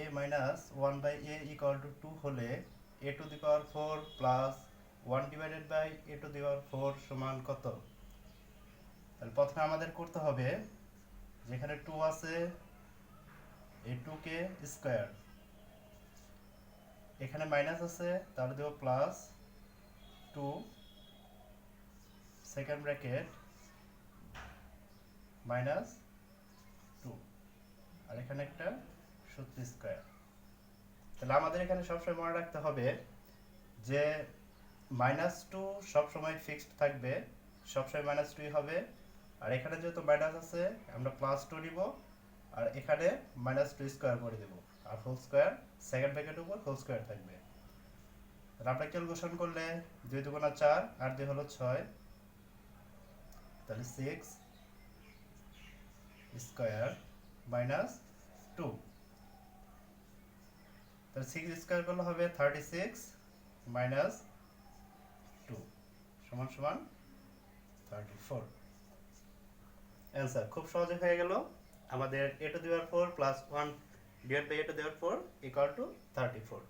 a minus one by A equal to 2 হলে a to the power 4 plus 1 divided by a to the power 4 সমান কত? তাহলে প্রথমে আমাদের করতে হবে, যেখানে 2 আছে এই 2 কে স্কয়ার, এখানে মাইনাস আছে তাহলে দেব প্লাস 2 সেকেন্ড ব্র্যাকেট মাইনাস 2, আর এখানে একটা সূত্র স্কয়ার। তাহলে আমাদের এখানে সবসময় মনে রাখতে হবে যে -2 সবসময় ফিক্সড থাকবে, সবসময় -2 হবে। আর এখানে যেহেতু মাইনাস আছে আমরা +2 নিব, আর এখানে -2 স্কয়ার করে দেব, আর হোল স্কয়ার সেকেন্ড ব্র্যাকেটের উপর হোল স্কয়ার থাকবে। তাহলে আমরা ক্যালকুলেশন করলে 2 দুগুণা 4 আর 2 হলো 6, তাহলে 6 স্কয়ার মাইনাস 2, তাহলে 6 স্কয়ার করলে হবে 36 মাইনাস 2 সমান সমান 34। অ্যান্সার খুব সহজে হয়ে গেল। আমাদের a to the power 4 plus 1 divide by a to the power 4 equal to 34।